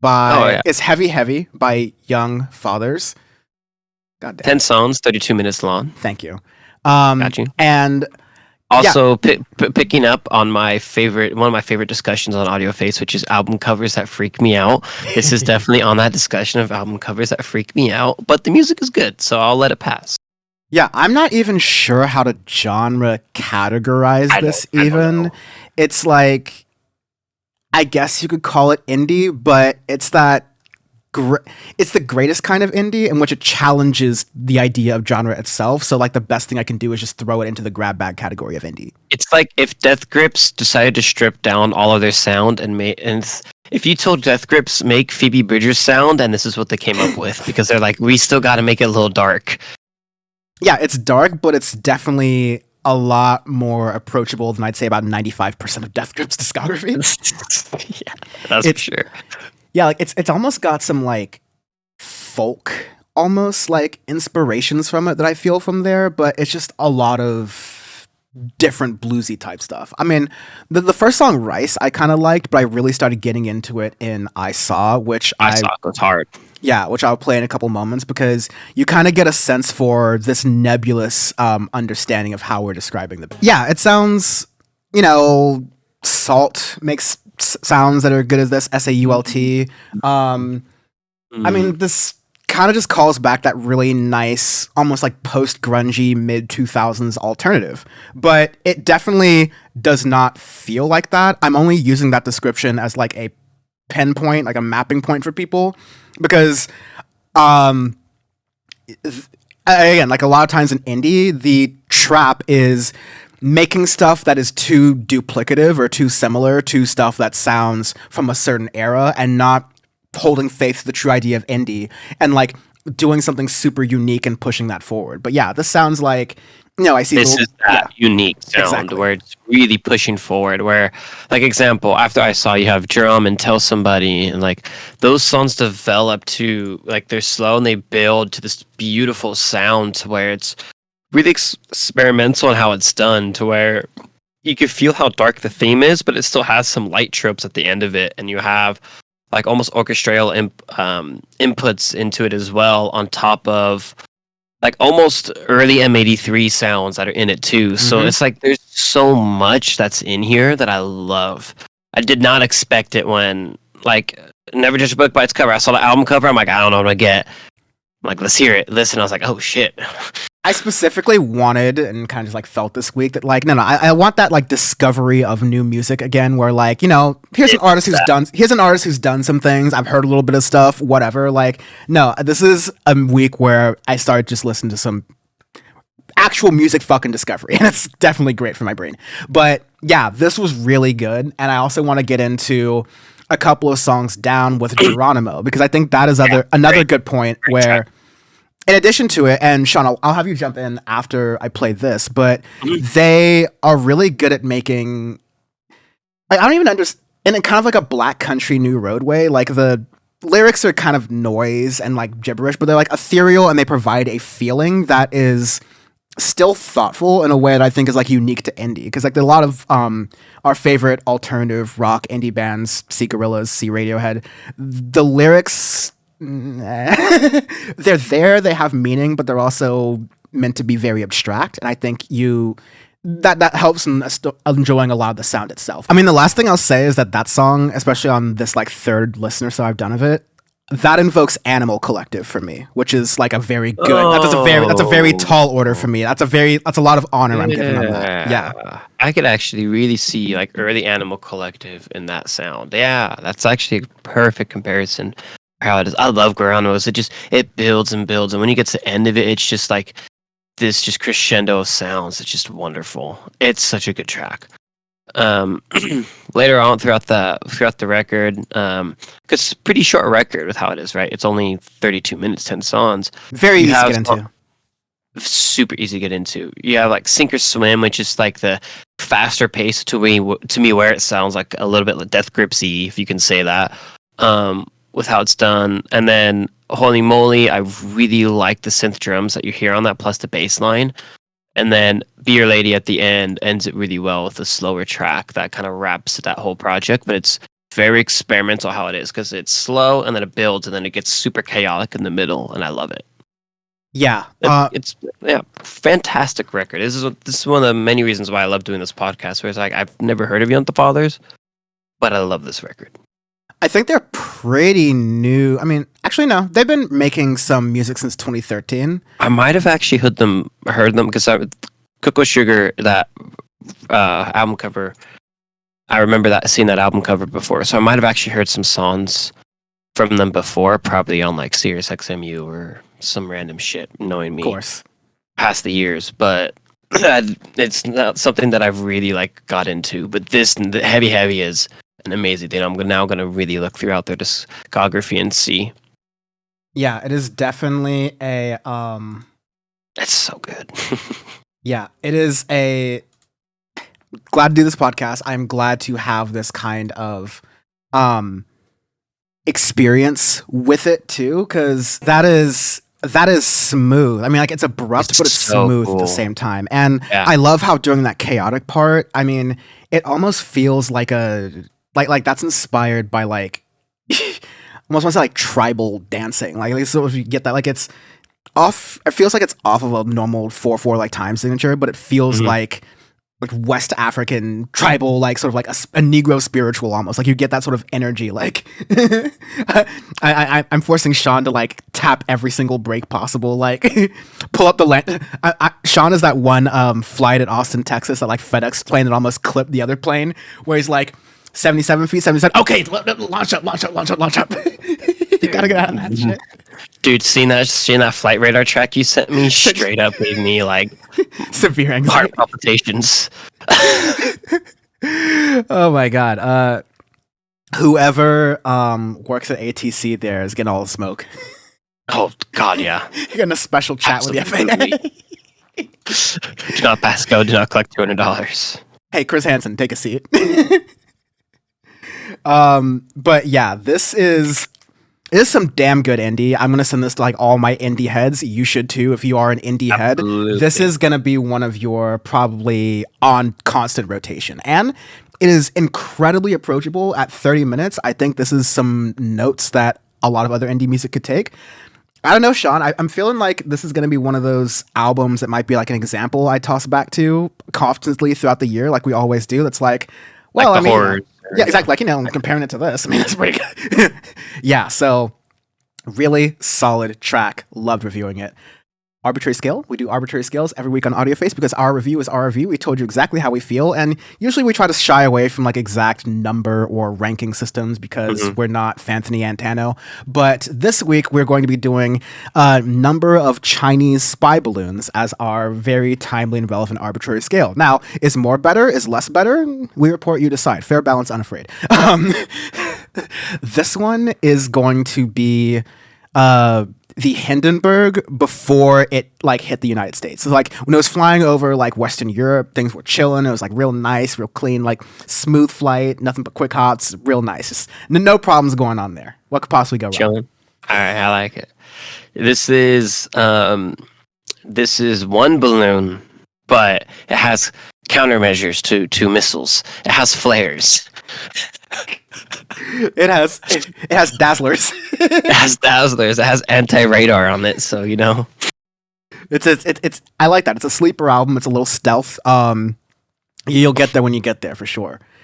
Oh by yeah. it's Heavy Heavy by Young Fathers. God damn 10 it. songs, 32 minutes long. Thank you. Got you. And yeah, Also, picking up on one of my favorite discussions on Audioface, which is album covers that freak me out. This is definitely on that discussion of album covers that freak me out, but the music is good, so I'll let it pass. yeah, I'm not even sure how to genre categorize this I don't even. know. It's like I guess you could call it indie, but it's that it's the greatest kind of indie in which it challenges the idea of genre itself. So like the best thing I can do is just throw it into the grab bag category of indie. It's like if Death Grips decided to strip down all of their sound if you told Death Grips make Phoebe Bridgers sound, and this is what they came up with, because they're like, we still got to make it a little dark. Yeah, it's dark, but it's definitely a lot more approachable than I'd say about 95% of Death Grip's discography. Yeah, that's for sure. Yeah, like it's almost got some like folk almost like inspirations from it that I feel from there, but it's just a lot of different bluesy type stuff. I mean, the first song Rice I kind of liked, but I really started getting into it in I Saw, which I saw it goes hard. Yeah, which I'll play in a couple moments because you kind of get a sense for this nebulous understanding of how we're describing the. Yeah, it sounds, Salt makes sounds that are good as this SAULT. I mean, this kind of just calls back that really nice, almost like post grungy mid 2000s alternative, but it definitely does not feel like that. I'm only using that description as like a pinpoint, like a mapping point for people. Because, again, like a lot of times in indie, the trap is making stuff that is too duplicative or too similar to stuff that sounds from a certain era and not holding faith to the true idea of indie and like doing something super unique and pushing that forward. But yeah, this sounds like, I see this is that unique sound exactly. where it's really pushing forward, where like example, after I Saw, you have Drum and Tell Somebody, and like those songs develop to like they're slow and they build to this beautiful sound to where it's really experimental in how it's done, to where you can feel how dark the theme is, but it still has some light tropes at the end of it, and you have like almost orchestral inputs into it as well, on top of like almost early M83 sounds that are in it too. So it's like there's so much that's in here that I love. I did not expect it when like Never Judge a Book by its cover. I saw the album cover. I'm like, I don't know what to get. I'm like, let's hear it. Listen, I was like, oh shit. I specifically wanted and kind of just like felt this week that like, no, I want that like discovery of new music again, where like, here's an artist who's done some things. I've heard a little bit of stuff, whatever. Like, no, this is a week where I started just listening to some actual music fucking discovery, and it's definitely great for my brain. But yeah, this was really good, and I also want to get into a couple of songs down with Geronimo because I think that is another good point where. In addition to it, and Sean, I'll have you jump in after I play this, but they are really good at making. I don't even understand, and kind of like a Black Country New Road way. Like the lyrics are kind of noise and like gibberish, but they're like ethereal, and they provide a feeling that is still thoughtful in a way that I think is like unique to indie. Because like a lot of our favorite alternative rock indie bands, see Gorillaz, see Radiohead, the lyrics. They're there, they have meaning, but they're also meant to be very abstract, and I think that helps in enjoying a lot of the sound itself. I mean, the last thing I'll say is that song, especially on this like third listener so I've done of it, that invokes Animal Collective for me, which is like a very good. That's a very tall order for me. That's a lot of honor I'm giving them that. Yeah, I could actually really see like early Animal Collective in that sound. Yeah, that's actually a perfect comparison. How it is. I love Guaranos. It builds and builds, and when you get to the end of it, it's just like this just crescendo of sounds. It's just wonderful. It's such a good track. Later on throughout the record, because it's a pretty short record with how it is, right? It's only 32 minutes, 10 songs. Very easy to get into. Super easy to get into. You have like Sink or Swim, which is like the faster pace to me where it sounds like a little bit like Death Gripsy, if you can say that. With how it's done, and then Holy Moly, I really like the synth drums that you hear on that, plus the bass line, and then Be Your Lady at the end ends it really well with a slower track that kind of wraps that whole project, but it's very experimental how it is because it's slow and then it builds and then it gets super chaotic in the middle, and I love it. Yeah. It's yeah, fantastic record. This is one of the many reasons why I love doing this podcast. Where it's like I've never heard of Young the Fathers, but I love this record. I think they're pretty new. I mean, actually, no, they've been making some music since 2013. I might have actually heard them because Cocoa Sugar, that album cover. I remember seeing that album cover before, so I might have actually heard some songs from them before, probably on like Sirius XMU or some random shit. Knowing me, Of course. past the years, but it's not something that I've really like got into. But the Heavy is an amazing thing. I'm now going to really look throughout their discography and see. Yeah, it is definitely a It's so good. yeah, it is a glad to do this podcast. I'm glad to have this kind of experience with it too, because that is smooth. I mean, like, it's abrupt, but it's so smooth cool. at the same time. And Yeah. I love how during that chaotic part, I mean, it almost feels like like that's inspired by like almost want to say like tribal dancing. Like so if you get that, like it's off. It feels like it's off of a normal 4/4 like time signature, but it feels like West African tribal, like sort of like a Negro spiritual almost. Like you get that sort of energy. Like I'm forcing Sean to like tap every single break possible. Like pull up the land. Sean is that one flight at Austin, Texas, that like FedEx plane that almost clipped the other plane, where he's like 77 feet, 77. Okay, launch up. You gotta get out of that shit. Dude, seeing that flight radar track you sent me straight up gave me like Severe heart anxiety. palpitations. Oh my god. Whoever works at ATC there is getting all the smoke. Oh God, yeah. You're getting a special chat with the FAA. Do not pass go. Do not collect $200. Hey, Chris Hansen, take a seat. But yeah, this is some damn good indie. I'm gonna send this to like all my indie heads. You should too if you are an indie Absolutely. head. This is gonna be one of your probably on constant rotation, and it is incredibly approachable at 30 minutes. I think this is some notes that a lot of other indie music could take. I don't know, Sean. I'm feeling like this is going to be one of those albums that might be like an example I toss back to constantly throughout the year, like we always do. That's like, well, Like I the mean, horror. yeah, exactly. Like, I'm comparing it to this. I mean, that's pretty good. Yeah, so really solid track. Loved reviewing it. Arbitrary Scale. We do arbitrary scales every week on Audioface because our review is our review. We told you exactly how we feel, and usually we try to shy away from like exact number or ranking systems because we're not Anthony Antano. But this week we're going to be doing a number of Chinese spy balloons as our very timely and relevant arbitrary scale. Now, is more better? Is less better? We report, you decide. Fair, balance, unafraid. This one is going to be the Hindenburg before it like hit the United States. So like when it was flying over like Western Europe, things were chilling. It was like real nice, real clean, like smooth flight, nothing but quick hots, real nice. Just no problems going on there. What could possibly go wrong? Chilling. All right, I like it. This is one balloon, but it has countermeasures to missiles. It has flares. It has dazzlers. It has dazzlers. It has anti-radar on it, so you know. It's I like that. It's a sleeper album. It's a little stealth. You'll get there when you get there for sure.